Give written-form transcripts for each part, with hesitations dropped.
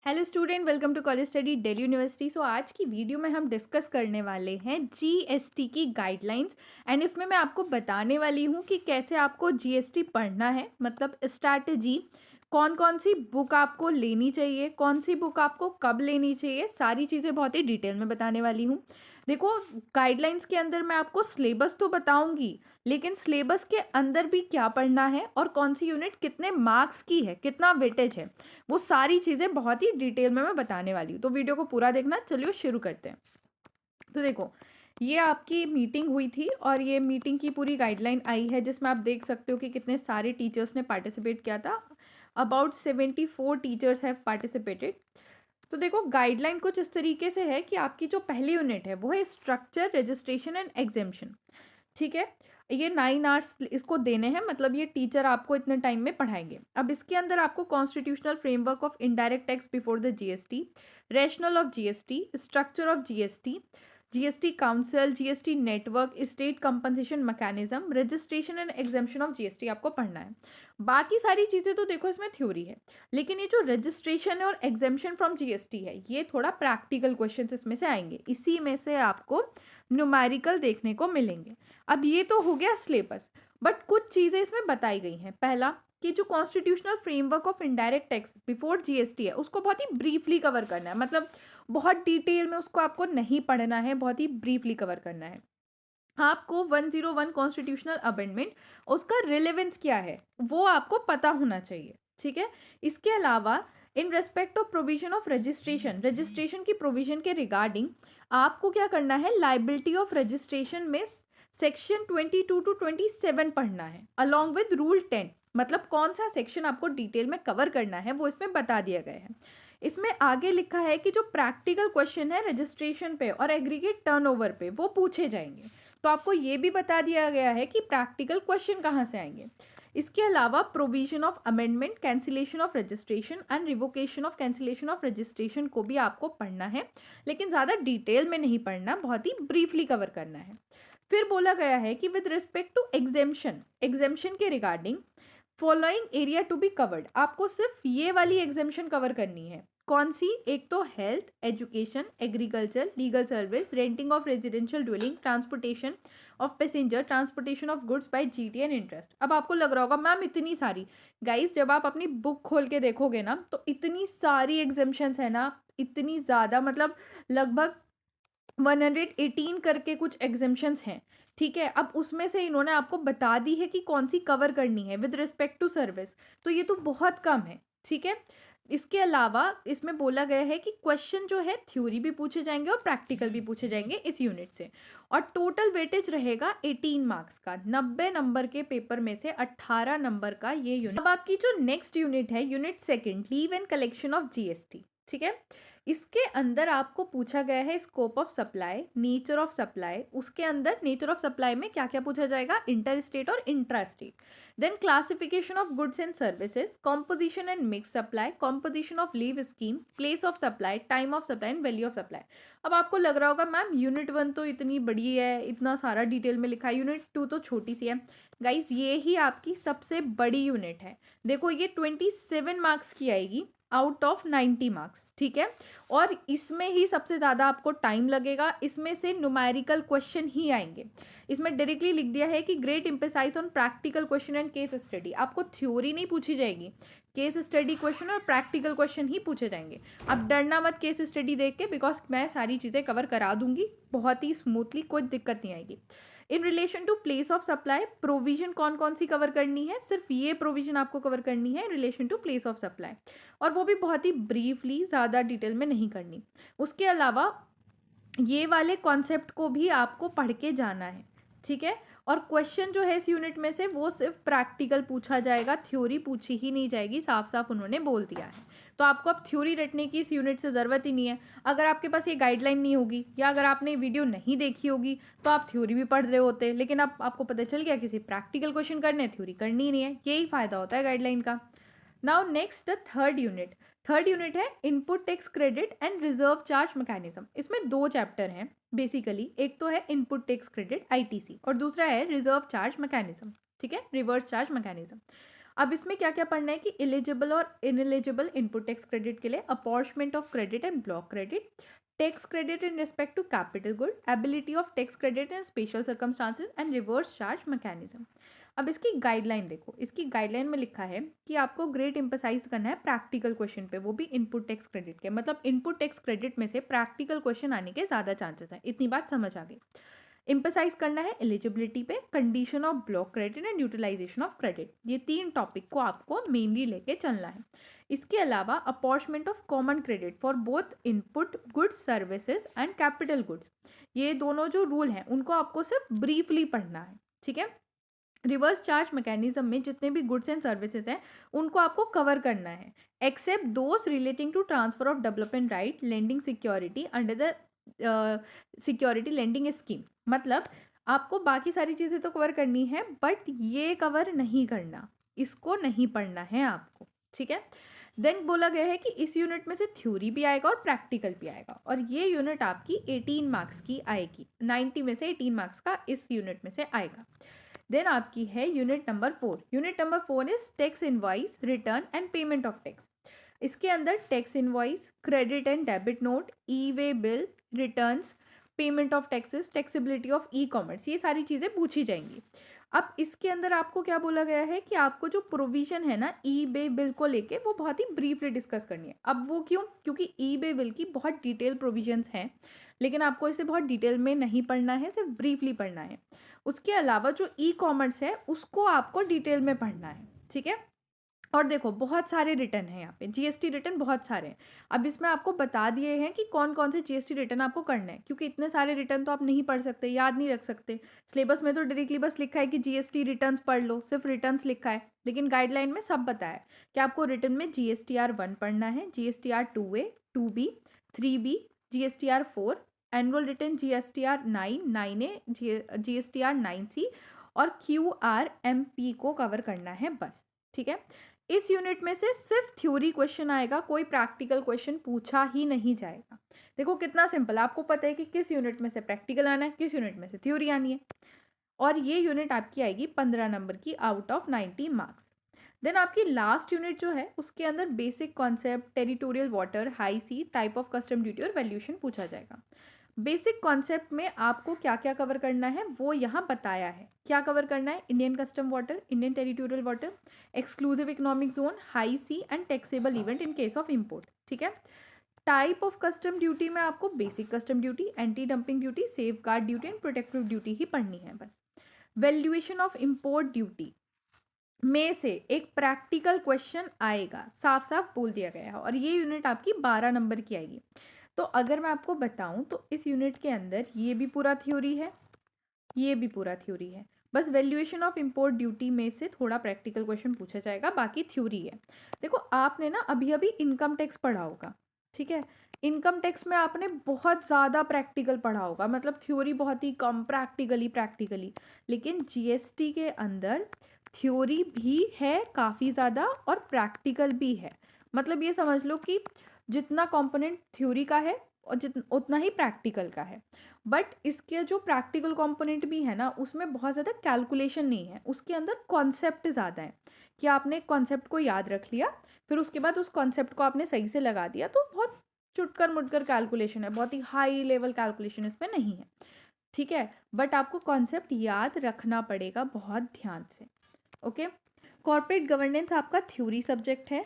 Hello student, welcome to college study Delhi University. So आज की video में हम डिस्कस करने वाले हैं जीएसटी की गाइडलाइंस। एंड इसमें मैं आपको बताने वाली हूँ कि कैसे आपको जीएसटी पढ़ना है, मतलब स्ट्रैटेजी, कौन कौन सी बुक आपको लेनी चाहिए, कौन सी बुक आपको कब लेनी चाहिए, सारी चीज़ें बहुत ही डिटेल में बताने वाली हूँ। देखो, गाइडलाइंस के अंदर मैं आपको सिलेबस तो बताऊंगी, लेकिन सिलेबस के अंदर भी क्या पढ़ना है और कौन सी यूनिट कितने मार्क्स की है, कितना वेटेज है, वो सारी चीज़ें बहुत ही डिटेल में मैं बताने वाली हूँ। तो वीडियो को पूरा देखना। चलिए शुरू करते हैं। तो देखो, ये आपकी मीटिंग हुई थी और ये मीटिंग की पूरी गाइडलाइन आई है, जिसमें आप देख सकते हो कि कितने सारे टीचर्स ने पार्टिसिपेट किया था। About 74 teachers have participated. तो देखो, गाइडलाइन कुछ इस तरीके से है कि आपकी जो पहली यूनिट है वो है स्ट्रक्चर, रजिस्ट्रेशन एंड एग्जेम्पशन। ठीक है, ये 9 आवर्स इसको देने हैं, मतलब ये टीचर आपको इतने टाइम में पढ़ाएंगे। अब इसके अंदर आपको constitutional framework of indirect tax before the GST, rational of GST, structure of GST, GST council, GST network, state compensation mechanism, registration and exemption of GST आपको पढ़ना है। बाकी सारी चीज़ें तो देखो इसमें थ्योरी है, लेकिन ये जो रजिस्ट्रेशन और एग्जाम्पशन फ्रॉम जीएसटी है, ये थोड़ा प्रैक्टिकल क्वेश्चंस इसमें से आएंगे। इसी में से आपको न्यूमेरिकल देखने को मिलेंगे। अब ये तो हो गया सिलेबस, बट कुछ चीज़ें इसमें बताई गई हैं। पहला, कि जो constitutional framework of indirect tax before GST है, उसको बहुत ही ब्रीफली कवर करना है, मतलब बहुत डिटेल में उसको आपको नहीं पढ़ना है, बहुत ही ब्रीफली कवर करना है। आपको 101 कॉन्स्टिट्यूशनल अमेंडमेंट, उसका रिलेवेंस क्या है वो आपको पता होना चाहिए। ठीक है, इसके अलावा in respect of provision of registration, registration की प्रोविजन के रिगार्डिंग आपको क्या करना है, लाइबिलिटी ऑफ रजिस्ट्रेशन में सेक्शन 22 टू 27 पढ़ना है, अलॉन्ग विद रूल 10। मतलब कौन सा सेक्शन आपको डिटेल में कवर करना है वो इसमें बता दिया गया है। इसमें आगे लिखा है कि जो प्रैक्टिकल क्वेश्चन है रजिस्ट्रेशन पे और एग्रीगेट टर्नओवर पे वो पूछे जाएंगे। तो आपको ये भी बता दिया गया है कि प्रैक्टिकल क्वेश्चन कहाँ से आएंगे। इसके अलावा provision of amendment, cancellation of registration and revocation of cancellation of registration को भी आपको पढ़ना है, लेकिन ज़्यादा डिटेल में नहीं पढ़ना, बहुत ही ब्रीफली कवर करना है। फिर बोला गया है कि with respect to exemption, exemption के regarding following area to be covered, आपको सिर्फ ये वाली एग्जेम्पशन कवर करनी है। कौन सी? एक तो health, education, agriculture, legal service, renting of residential dwelling, transportation of passenger, transportation of goods by GT and interest. अब आपको लग रहा होगा मैम इतनी सारी, गाइस जब आप अपनी बुक खोल के देखोगे ना तो इतनी सारी एग्जेम्पशंस है ना, इतनी ज़्यादा, मतलब लगभग 118 करके कुछ एग्जेम्पशंस हैं। ठीक है, अब उसमें से इन्होंने आपको बता दी है कि कौन सी कवर करनी है विद रिस्पेक्ट टू सर्विस, तो ये तो बहुत कम है। ठीक है, इसके अलावा इसमें बोला गया है कि क्वेश्चन जो है थ्योरी भी पूछे जाएंगे और प्रैक्टिकल भी पूछे जाएंगे इस यूनिट से, और टोटल वेटेज रहेगा 18 मार्क्स का। 90 नंबर के पेपर में से 18 नंबर का ये यूनिट। अब आपकी जो नेक्स्ट यूनिट है, unit second, leave and collection of GST. ठीक है, इसके अंदर आपको पूछा गया है scope of supply, nature of supply. उसके अंदर नेचर ऑफ सप्लाई में क्या क्या पूछा जाएगा, इंटर स्टेट और intra state. Then classification of goods and services, composition and mix supply, composition of levy scheme, place of supply, time of supply and value of supply. अब आपको लग रहा होगा मैम यूनिट 1 तो इतनी बड़ी है, इतना सारा डिटेल में लिखा है, यूनिट 2 तो छोटी सी है। गाइस, ये ही आपकी सबसे बड़ी यूनिट है। देखो, ये 27 मार्क्स की आएगी आउट ऑफ 90 मार्क्स। ठीक है, और इसमें ही सबसे ज़्यादा आपको टाइम लगेगा। इसमें से न्यूमेरिकल क्वेश्चन ही आएंगे। इसमें डायरेक्टली लिख दिया है कि great emphasise on practical question and case study. आपको थ्योरी नहीं पूछी जाएगी, केस स्टडी क्वेश्चन और प्रैक्टिकल क्वेश्चन ही पूछे जाएंगे। अब डरना मत केस स्टडी देख के, बिकॉज मैं सारी चीज़ें कवर करा दूंगी बहुत ही स्मूथली, कोई दिक्कत नहीं आएगी। In relation to place of supply, provision कौन कौन सी कवर करनी है, सिर्फ ये प्रोविजन आपको कवर करनी है in relation to place of supply, और वो भी बहुत ही ब्रीफली, ज़्यादा डिटेल में नहीं करनी। उसके अलावा ये वाले कॉन्सेप्ट को भी आपको पढ़ के जाना है। ठीक है, और क्वेश्चन जो है इस यूनिट में से वो सिर्फ प्रैक्टिकल पूछा जाएगा, थ्योरी पूछी ही नहीं जाएगी, साफ साफ उन्होंने बोल दिया है। तो आपको अब थ्योरी रटने की इस यूनिट से ज़रूरत ही नहीं है। अगर आपके पास ये गाइडलाइन नहीं होगी या अगर आपने वीडियो नहीं देखी होगी तो आप थ्योरी भी पढ़ रहे होते, लेकिन अब आपको पता चल गया किसी प्रैक्टिकल क्वेश्चन करने, थ्योरी करनी ही नहीं है। यही फ़ायदा होता है गाइडलाइन का। Now next, the third unit. Third unit है input tax credit and reserve charge mechanism. इसमें दो चैप्टर हैं बेसिकली, एक तो है इनपुट टैक्स क्रेडिट आईटीसी और दूसरा है रिजर्व चार्ज मैकेनिज्म। ठीक है, रिवर्स चार्ज मैकेनिज्म। अब इसमें क्या क्या पढ़ना है कि एलिजिबल और इनएलिजिबल इनपुट टैक्स क्रेडिट के लिए, apportionment of credit and block credit, tax credit in respect to capital good, ability of tax credit in special circumstances and reverse charge mechanism. अब इसकी गाइडलाइन देखो, इसकी गाइडलाइन में लिखा है कि आपको ग्रेट एम्फसाइज करना है प्रैक्टिकल क्वेश्चन पे, वो भी इनपुट टैक्स क्रेडिट के, मतलब इनपुट टैक्स क्रेडिट में से प्रैक्टिकल क्वेश्चन आने के ज़्यादा चांसेस हैं। इतनी बात समझ आ गई। एम्फसाइज करना है एलिजिबिलिटी पे, condition of block credit and utilisation of credit, ये 3 टॉपिक को आपको मेनली लेके चलना है। इसके अलावा apportionment of common credit for both input goods services and capital goods, ये दोनों जो रूल हैं उनको आपको सिर्फ ब्रीफली पढ़ना है, ठीक है। रिवर्स चार्ज मैकेनिज्म में जितने भी गुड्स एंड सर्विसेज हैं उनको आपको कवर करना है, except those relating to transfer of development right lending security under the security lending scheme. मतलब आपको बाकी सारी चीज़ें तो कवर करनी है, बट ये कवर नहीं करना, इसको नहीं पढ़ना है आपको, ठीक है। देन बोला गया है कि इस यूनिट में से थ्योरी भी आएगा और प्रैक्टिकल भी आएगा, और ये यूनिट आपकी 18 मार्क्स की आएगी, 90 में से 18 मार्क्स का इस यूनिट में से आएगा। देन आपकी है unit number 4। Unit number 4 is tax invoice, return and payment of tax. इसके अंदर tax invoice, credit and debit note, E way bill, returns, payment of taxes, taxability of e commerce, ये सारी चीज़ें पूछी जाएंगी। अब इसके अंदर आपको क्या बोला गया है कि आपको जो प्रोविजन है ना ई बे बिल को लेके, वो बहुत ही ब्रीफली डिस्कस करनी है। अब वो क्यों? क्योंकि ई बे बिल की बहुत डिटेल प्रोविजंस हैं, लेकिन आपको इसे बहुत डिटेल में नहीं पढ़ना है, सिर्फ ब्रीफली पढ़ना है। उसके अलावा जो ई कॉमर्स है उसको आपको डिटेल में पढ़ना है, ठीक है। और देखो बहुत सारे रिटर्न हैं यहाँ पे, जीएसटी रिटर्न बहुत सारे हैं। अब इसमें आपको बता दिए हैं कि कौन कौन से जीएसटी रिटर्न आपको करने हैं, क्योंकि इतने सारे रिटर्न तो आप नहीं पढ़ सकते, याद नहीं रख सकते। सिलेबस में तो डायरेक्टली बस लिखा है कि जीएसटी रिटर्न्स पढ़ लो, सिर्फ रिटर्न्स लिखा है, लेकिन गाइडलाइन में सब बताया है कि आपको रिटर्न में GSTR 1 पढ़ना है, GSTR 2A, 2B, 3B, GSTR 4, annual return GSTR 9, 9A, GSTR 9C और QRMP को कवर करना है बस, ठीक है। इस यूनिट में से सिर्फ थ्योरी क्वेश्चन आएगा, कोई प्रैक्टिकल क्वेश्चन पूछा ही नहीं जाएगा। देखो कितना सिंपल, आपको पता है कि किस यूनिट में से प्रैक्टिकल आना है, किस यूनिट में से थ्योरी आनी है, और ये यूनिट आपकी आएगी 15 नंबर की आउट ऑफ 90 मार्क्स। देन आपकी लास्ट यूनिट जो है उसके अंदर basic concept, territorial water, high sea, type of custom duty और वैल्यूएशन पूछा जाएगा। बेसिक कॉन्सेप्ट में आपको क्या क्या कवर करना है वो यहाँ बताया है। क्या कवर करना है? Indian custom water, Indian territorial water, exclusive economic zone, high sea and taxable event in case of import, ठीक है। टाइप ऑफ कस्टम ड्यूटी में आपको basic custom duty, anti dumping duty, safe guard duty and protective duty ही पढ़नी है बस। Valuation of import duty में से एक प्रैक्टिकल क्वेश्चन आएगा, साफ साफ बोल दिया गया है, और ये यूनिट आपकी 12 नंबर की आएगी। तो अगर मैं आपको बताऊं तो इस यूनिट के अंदर ये भी पूरा थ्योरी है, ये भी पूरा थ्योरी है, बस वैल्यूएशन ऑफ इम्पोर्ट ड्यूटी में से थोड़ा प्रैक्टिकल क्वेश्चन पूछा जाएगा, बाकी थ्योरी है। देखो आपने ना अभी अभी इनकम टैक्स पढ़ा होगा, ठीक है। इनकम टैक्स में आपने बहुत ज़्यादा प्रैक्टिकल पढ़ा होगा, मतलब थ्योरी बहुत ही कम, प्रैक्टिकली। लेकिन जीएसटी के अंदर थ्योरी भी है काफ़ी ज़्यादा और प्रैक्टिकल भी है। मतलब ये समझ लो कि जितना कंपोनेंट थ्योरी का है और उतना ही प्रैक्टिकल का है, बट इसके जो प्रैक्टिकल कंपोनेंट भी है ना उसमें बहुत ज़्यादा कैलकुलेशन नहीं है, उसके अंदर कॉन्सेप्ट ज़्यादा है कि आपने कॉन्सेप्ट को याद रख लिया, फिर उसके बाद उस कॉन्सेप्ट को आपने सही से लगा दिया, तो बहुत चुटकर मुटकर कैलकुलेशन है, बहुत ही हाई लेवल कैलकुलेशन इसमें नहीं है, ठीक है। बट आपको कॉन्सेप्ट याद रखना पड़ेगा बहुत ध्यान से, ओके। कॉर्पोरेट गवर्नेंस आपका थ्योरी सब्जेक्ट है,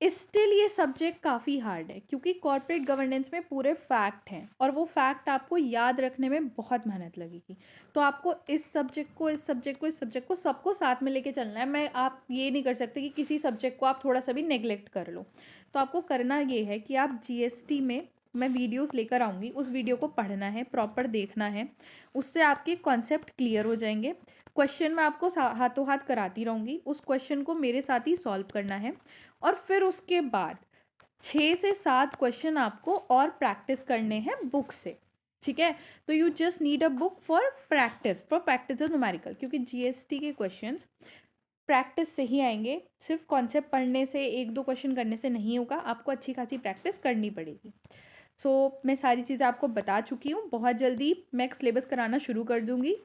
स्टिल ये सब्जेक्ट काफ़ी हार्ड है, क्योंकि कॉर्पोरेट गवर्नेंस में पूरे फैक्ट हैं और वो फैक्ट आपको याद रखने में बहुत मेहनत लगेगी। तो आपको इस सब्जेक्ट को सबको साथ में लेके चलना है। आप ये नहीं कर सकते कि किसी सब्जेक्ट को आप थोड़ा सा भी नेग्लेक्ट कर लो। तो आपको करना ये है कि आप जीएसटी में, मैं वीडियोस लेकर आऊँगी, उस वीडियो को पढ़ना है, प्रॉपर देखना है, उससे आपके कॉन्सेप्ट क्लियर हो जाएंगे। क्वेश्चन मैं आपको हाथों हाथ कराती रहूँगी, उस क्वेश्चन को मेरे साथ ही सॉल्व करना है, और फिर उसके बाद 6 से 7 क्वेश्चन आपको और प्रैक्टिस करने हैं बुक से, ठीक है। तो you just need a book for practice of numerical, क्योंकि जीएसटी के क्वेश्चंस प्रैक्टिस से ही आएंगे, सिर्फ कॉन्सेप्ट पढ़ने से, 1-2 क्वेश्चन करने से नहीं होगा, आपको अच्छी खासी प्रैक्टिस करनी पड़ेगी। मैं सारी चीज़ें आपको बता चुकी हूँ, बहुत जल्दी मैं सिलेबस कराना शुरू कर दूँगी।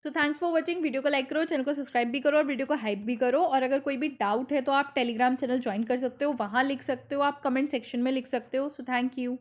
So thanks for watching. Video को लाइक करो, चैनल को सब्सक्राइब भी करो और वीडियो को हाइप भी करो। और अगर कोई भी डाउट है तो आप टेलीग्राम चैनल ज्वाइन कर सकते हो, वहाँ लिख सकते हो, आप कमेंट सेक्शन में लिख सकते हो। So thank you.